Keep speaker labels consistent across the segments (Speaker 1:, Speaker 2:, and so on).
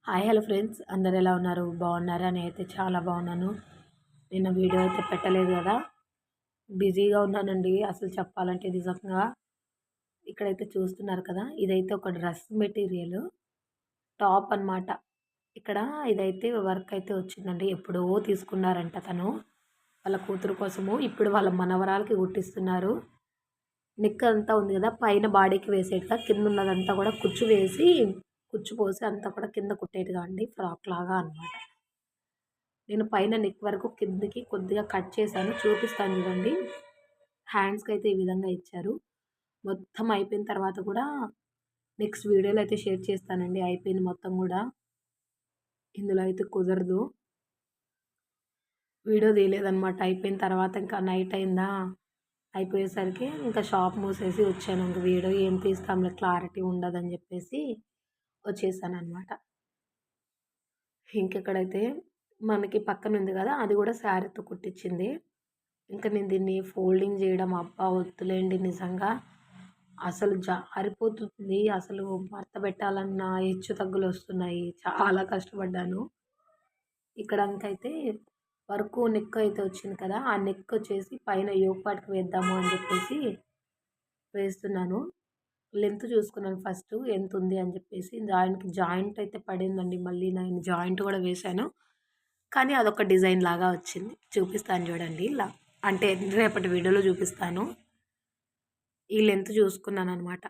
Speaker 1: Hi hello friends, అందరు ఎలా ఉన్నారు? బాగున్నారా? నేనైతే చాలా బాగున్నాను. నిన్న వీడియో అయితే పెట్టలేదు కదా, బిజీగా ఉన్నానండి. అసలు చెప్పాలంటే నిజంగా ఇక్కడైతే చూస్తున్నారు కదా, ఇదైతే ఒక డ్రెస్ మెటీరియల్ టాప్ అన్నమాట. ఇక్కడ ఇదైతే వర్క్ అయితే వచ్చిందండి. ఎప్పుడో తీసుకున్నారంట తను వాళ్ళ కూతురు కోసము. ఇప్పుడు వాళ్ళ మనవరాలకి కుట్టిస్తున్నారు. నెక్ అంతా ఉంది కదా, పైన బాడీకి వేసేట్టుగా, కింద ఉన్నదంతా కూడా కుచ్చు వేసి కుచ్చు పోసి అంతా కూడా కింద కుట్టేట్టుగా అండి, ఫ్రాక్ లాగా అన్నమాట. నేను పైన నెక్ వరకు కిందకి కొద్దిగా కట్ చేశాను, చూపిస్తాను చూడండి. హ్యాండ్స్కి అయితే ఈ విధంగా ఇచ్చారు. మొత్తం అయిపోయిన తర్వాత కూడా నెక్స్ట్ వీడియోలో అయితే షేర్ చేస్తానండి. అయిపోయింది మొత్తం కూడా, ఇందులో అయితే కుదరదు, వీడియో తీయలేదన్నమాట. అయిపోయిన తర్వాత ఇంకా నైట్ అయిందా, అయిపోయేసరికి ఇంకా షాప్ మూసేసి వచ్చాను. ఇంక వీడియో ఏం తీస్తాంలే, క్లారిటీ ఉండదని చెప్పేసి వచ్చేసాను అనమాట. ఇంకెక్కడైతే మనకి పక్కన ఉంది కదా, అది కూడా శారీతో కుట్టించింది. ఇంకా నేను దీన్ని ఫోల్డింగ్ చేయడం అబ్బా వద్దులేండి, నిజంగా అసలు జారిపోతుంది. అసలు మడత పెట్టాలన్న హెచ్చు తగ్గులు వస్తున్నాయి. చాలా కష్టపడ్డాను. ఇక్కడంకైతే వర్క్ నెక్ అయితే వచ్చింది కదా, ఆ నెక్ వచ్చేసి పైన యోగ్ పార్ట్కి వేద్దాము అని చెప్పేసి వేస్తున్నాను. లెంత్ చూసుకున్నాను ఫస్ట్ ఎంత ఉంది అని చెప్పేసి. దానికి జాయింట్ అయితే పడిందండి. మళ్ళీ నేను జాయింట్ కూడా వేశాను, కానీ అదొక డిజైన్ లాగా వచ్చింది. చూపిస్తాను చూడండి, ఇలా అంటే రేపటి వీడియోలో చూపిస్తాను. ఈ లెంత్ చూసుకున్నాను అనమాట.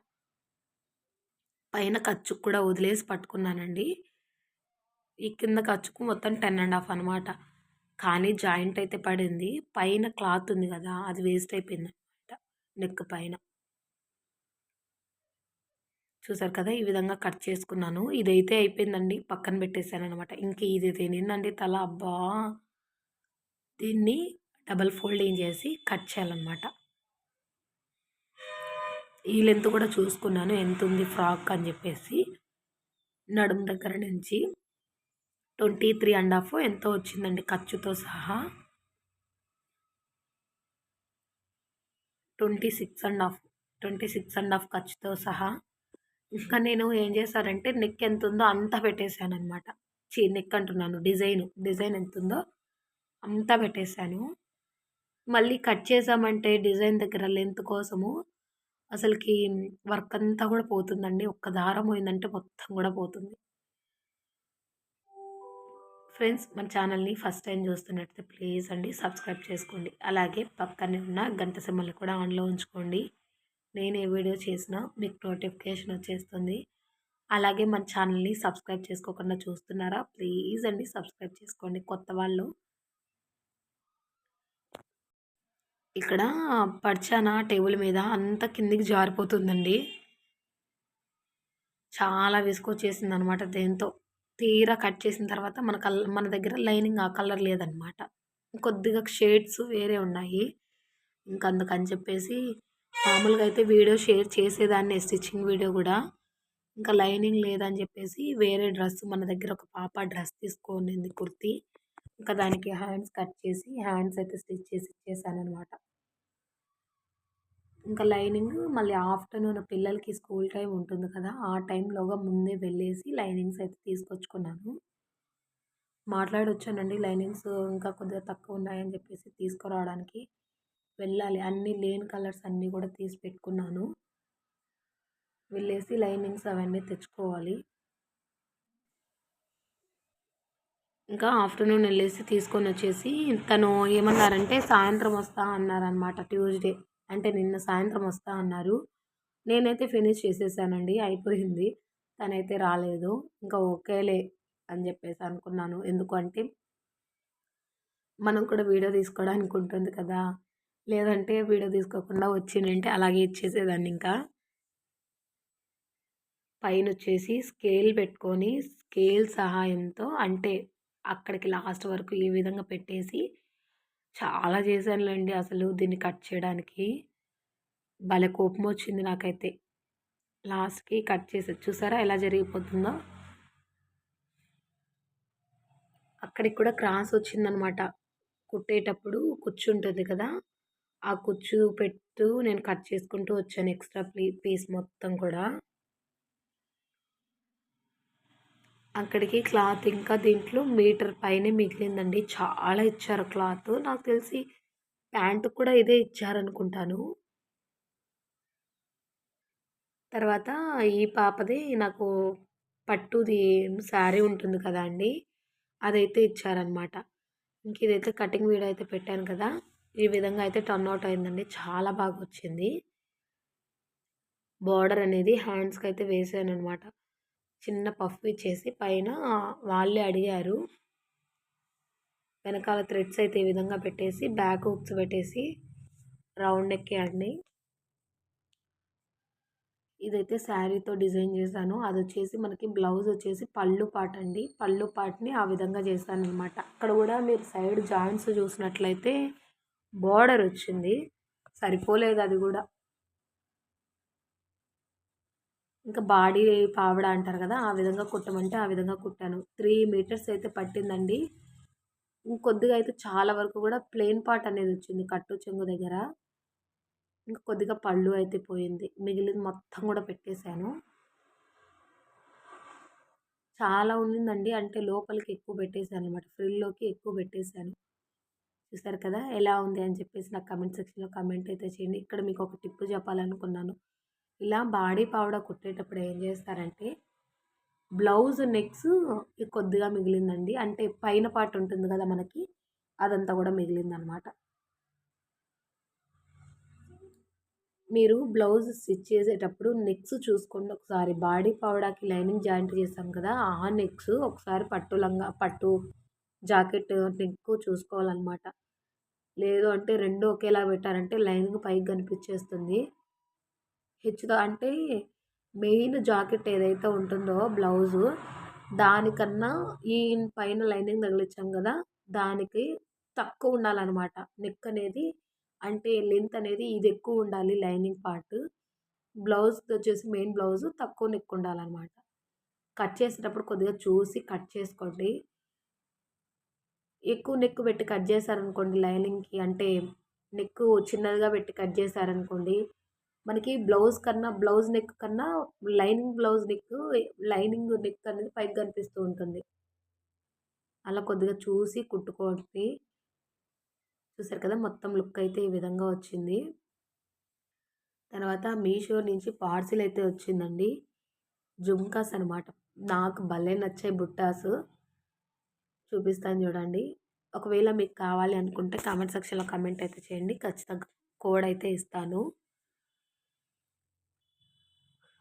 Speaker 1: పైన ఖర్చుకు కూడా వదిలేసి పట్టుకున్నానండి. ఈ కింద ఖర్చుకు మొత్తం 10.5 అనమాట. కానీ జాయింట్ అయితే పడింది. పైన క్లాత్ ఉంది కదా, అది వేస్ట్ అయిపోయింది అనమాట నెక్ పైన. చూసారు కదా, ఈ విధంగా కట్ చేసుకున్నాను. ఇదైతే అయిపోయిందండి, పక్కన పెట్టేశాను అనమాట. ఇంక ఇది తినిందండి తల. అబ్బా, దీన్ని డబల్ ఫోల్డింగ్ చేసి కట్ చేయాలన్నమాట. ఈ లెంత్ కూడా చూసుకున్నాను ఎంత ఉంది ఫ్రాక్ అని చెప్పేసి. నడుము దగ్గర నుంచి 23.5 ఎంతో వచ్చిందండి ఖర్చుతో సహా. 26.5 ఖర్చుతో సహా. ఇంకా నేను ఏం చేశానంటే నెక్ ఎంత ఉందో అంతా పెట్టేశాను అనమాట. నెక్ అంటున్నాను, డిజైన్ ఎంత ఉందో అంతా పెట్టేశాను. మళ్ళీ కట్ చేసామంటే డిజైన్ దగ్గర లెంత్ కోసము అసలుకి వర్క్ అంతా కూడా పోతుందండి. ఒక్క దారం పోయిందంటే మొత్తం కూడా పోతుంది. ఫ్రెండ్స్, మన ఛానల్ని ఫస్ట్ టైం చూస్తున్నట్లయితే ప్లీజ్ అండి సబ్స్క్రైబ్ చేసుకోండి. అలాగే పక్కనే ఉన్న గంట సింబల్ని కూడా ఆన్లో ఉంచుకోండి. నేను ఏ వీడియో చేసినా మీకు నోటిఫికేషన్ వచ్చేస్తుంది. అలాగే మన ఛానల్ని సబ్స్క్రైబ్ చేసుకోకుండా చూస్తున్నారా, ప్లీజ్ అండి సబ్స్క్రైబ్ చేసుకోండి కొత్త వాళ్ళు. ఇక్కడ పడిచానా టేబుల్ మీద అంతా కిందికి జారిపోతుందండి. చాలా విసుగొచ్చేసింది అనమాట దేంతో. తీరా కట్ చేసిన తర్వాత మన దగ్గర లైనింగ్ ఆ కలర్ లేదనమాట. కొద్దిగా షేడ్స్ వేరే ఉన్నాయి. ఇంక అందుకని చెప్పేసి మామూలుగా అయితే వీడియో షేర్ చేసేదాన్ని, స్టిచ్చింగ్ వీడియో కూడా. ఇంకా లైనింగ్ లేదని చెప్పేసి వేరే డ్రెస్, మన దగ్గర ఒక పాప డ్రెస్ తీసుకొనింది కుర్తీ. ఇంకా దానికి హ్యాండ్స్ కట్ చేసి హ్యాండ్స్ అయితే స్టిచ్ చేసి ఇచ్చేసానమాట. ఇంకా లైనింగ్ మళ్ళీ ఆఫ్టర్నూన్ పిల్లలకి స్కూల్ టైం ఉంటుంది కదా, ఆ టైంలోగా ముందే వెళ్ళేసి లైనింగ్స్ అయితే తీసుకొచ్చుకున్నాను. మాట్లాడొచ్చానండి, లైనింగ్స్ ఇంకా కొద్దిగా తక్కువ ఉన్నాయని చెప్పేసి తీసుకురావడానికి వెళ్ళాలి. అన్నీ లేని కలర్స్ అన్నీ కూడా తీసి పెట్టుకున్నాను. వెళ్ళేసి లైనింగ్స్ అవన్నీ తెచ్చుకోవాలి. ఇంకా ఆఫ్టర్నూన్ వెళ్ళేసి తీసుకొని వచ్చేసి తను ఏమన్నారంటే సాయంత్రం వస్తా అన్నారనమాట. ట్యూస్డే అంటే నిన్న సాయంత్రం వస్తా అన్నారు. నేనైతే ఫినిష్ చేసేసానండి, అయిపోయింది. తనైతే రాలేదు. ఇంకా ఓకేలే అని చెప్పేసి అనుకున్నాను. ఎందుకంటే మనం కూడా వీడియో తీసుకోవడానికి ఉంటుంది కదా, లేదంటే వీడియో తీసుకోకుండా వచ్చిందంటే అలాగే ఇచ్చేసేదాన్ని. ఇంకా పైన వచ్చేసి స్కేల్ పెట్టుకొని స్కేల్ సహాయంతో అంటే అక్కడికి లాస్ట్ వరకు ఈ విధంగా పెట్టేసి చాలా చేశానులేండి. అసలు దీన్ని కట్ చేయడానికి భలే కోపం వచ్చింది నాకైతే. లాస్ట్కి కట్ చేసి చూసారా ఎలా జరిగిపోతుందో. అక్కడికి కూడా క్రాస్ వచ్చిందనమాట. కుట్టేటప్పుడు కుచ్చు ఉంటుంది కదా, ఆ కుచ్చు పెట్టు నేను కట్ చేసుకుంటూ వచ్చాను ఎక్స్ట్రా పీస్ మొత్తం కూడా. అక్కడికి క్లాత్ ఇంకా దీంట్లో మీటర్ పైనే మిగిలిందండి. చాలా ఇచ్చారు క్లాత్. నాకు తెలిసి ప్యాంట్ కూడా ఇదే ఇచ్చారనుకుంటాను. తర్వాత ఈ పాపది నాకు పట్టుది శారీ ఉంటుంది కదా అండి! అదైతే ఇచ్చారనమాట. ఇంక ఇదైతే కటింగ్ వీడియో అయితే పెట్టాను కదా! ఈ విధంగా అయితే టర్న్ అవుట్ అయిందండి. చాలా బాగొచ్చింది. బోర్డర్ అనేది హ్యాండ్స్‌కైతే వేసాననమాట. చిన్న పఫ్ ఇచ్చేసి పైన వాళ్ళే అడిగారు. వెనకాల థ్రెడ్స్ అయితే ఈ విధంగా పెట్టేసి బ్యాక్ హుక్స్ పెట్టేసి రౌండ్ నెక్కే అండి. ఇదైతే శారీతో డిజైన్ చేశాను. అదొచ్చేసి మనకి బ్లౌజ్ వచ్చేసి పళ్ళు పార్ట్ అండి. పళ్ళు పార్ట్‌ని ఆ విధంగా చేశాననమాట. అక్కడ కూడా మీరు సైడ్ జాయింట్స్ చూసినట్లయితే బోర్డర్ వచ్చింది. సరిపోలేదు అది కూడా. ఇంకా బాడీ పావడా అంటారు కదా! ఆ విధంగా కుట్టమంటే ఆ విధంగా కుట్టాను. 3 మీటర్స్ అయితే పట్టిందండి. ఇంకొద్దిగా అయితే చాలా వరకు కూడా ప్లెయిన్ పార్ట్ అనేది వచ్చింది కట్టు చెంగు దగ్గర. ఇంకా కొద్దిగా పళ్ళు అయితే పోయింది. మిగిలింది మొత్తం కూడా పెట్టేశాను. చాలా ఉండిందండి. అంటే లోపలికి ఎక్కువ పెట్టేసాననమాట. ఫ్రిల్‌లోకి ఎక్కువ పెట్టేసాను. చూసారు కదా! ఎలా ఉంది అని చెప్పేసి నాకు కామెంట్ సెక్షన్‌లో కామెంట్ అయితే చేయండి. ఇక్కడ మీకు ఒక టిప్ చెప్పాలనుకున్నాను. ఇలా బాడీ పావడా కుట్టేటప్పుడు ఏం చేస్తారంటే బ్లౌజ్ నెక్స్ కొద్దిగా మిగిలిందండి. అంటే పైన పార్ట్ ఉంటుంది కదా మనకి! అదంతా కూడా మిగిలిందనమాట. మీరు బ్లౌజ్ స్టిచ్ చేసేటప్పుడు నెక్స్ చూసుకోండి ఒకసారి. బాడీ పావడాకి లైనింగ్ జాయింట్ చేసాం కదా! ఆ నెక్స్ ఒకసారి పట్టు లంగా, పట్టు జాకెట్ నెక్ చూసుకోవాలనమాట. లేదు అంటే 2 ఒకేలా పెట్టారంటే లైనింగ్ పైకి కనిపించేస్తుంది. హెచ్చుగా అంటే మెయిన్ జాకెట్ ఏదైతే ఉంటుందో బ్లౌజు దానికన్నా ఈ పైన లైనింగ్ తగిలించాం కదా! దానికి తక్కువ ఉండాలనమాట. నెక్ అనేది అంటే లెంత్ అనేది ఇది ఎక్కువ ఉండాలి లైనింగ్ పార్ట్. బ్లౌజ్‌దొచ్చేసి మెయిన్ బ్లౌజు తక్కువ నెక్ ఉండాలనమాట. కట్ చేసేటప్పుడు కొద్దిగా చూసి కట్ చేసుకోండి. ఎక్కువ నెక్ పెట్టి కట్ చేశారనుకోండి లైనింగ్‌కి అంటే నెక్ చిన్నదిగా పెట్టి కట్ చేశారనుకోండి, మనకి బ్లౌజ్ నెక్ కన్నా లైనింగ్ నెక్ అనేది పైకి కనిపిస్తూ ఉంటుంది. అలా కొద్దిగా చూసి కుట్టుకోండి. చూసారు కదా! మొత్తం లుక్ అయితే ఈ విధంగా వచ్చింది. తర్వాత మీషో నుంచి పార్సిల్ అయితే వచ్చిందండి. జుమ్కాస్ అనమాట. నాకు భలే నచ్చాయి బుట్టాసు. చూపిస్తాను చూడండి. ఒకవేళ మీకు కావాలి అనుకుంటే కామెంట్ సెక్షన్‌లో కామెంట్ అయితే చేయండి. ఖచ్చితంగా కోడ్ అయితే ఇస్తాను.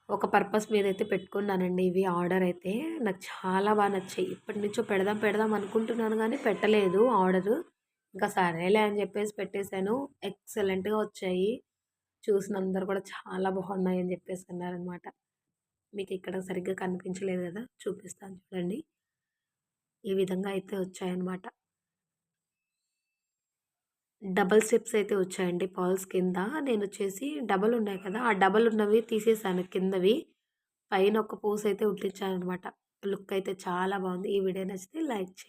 Speaker 1: ఒక పర్పస్ మీదైతే పెట్టుకున్నానండి ఇవి ఆర్డర్ అయితే. నాకు చాలా నచ్చాయి. ఎప్పటినుంచో పెడదాం పెడదాం అనుకుంటున్నాను గానీ పెట్టలేదు ఆర్డరు. ఇంకా సరేలే అని చెప్పేసి పెట్టేసాను. ఎక్సలెంట్‌గా వచ్చాయి. చూసిన అందరూ కూడా చాలా బాగున్నాయి అని చెప్పేసి అన్నారనమాట. మీకు ఇక్కడ సరిగ్గా కనిపించలేదు కదా! చూపిస్తాను చూడండి. ఈ విధంగా అయితే వచ్చాయన్నమాట. డబుల్ స్టెప్స్ అయితే వచ్చాయండి పర్ల్స్ కింద. నేనొచ్చేసి డబల్ ఉన్నాయి కదా! ఆ డబల్ ఉన్నవి తీసేసాను కిందవి. పైన ఒక పూసైతే కుట్టించాననమాట. లుక్ అయితే చాలా బాగుంది. ఈ వీడియో నచ్చితే లైక్ చేయండి.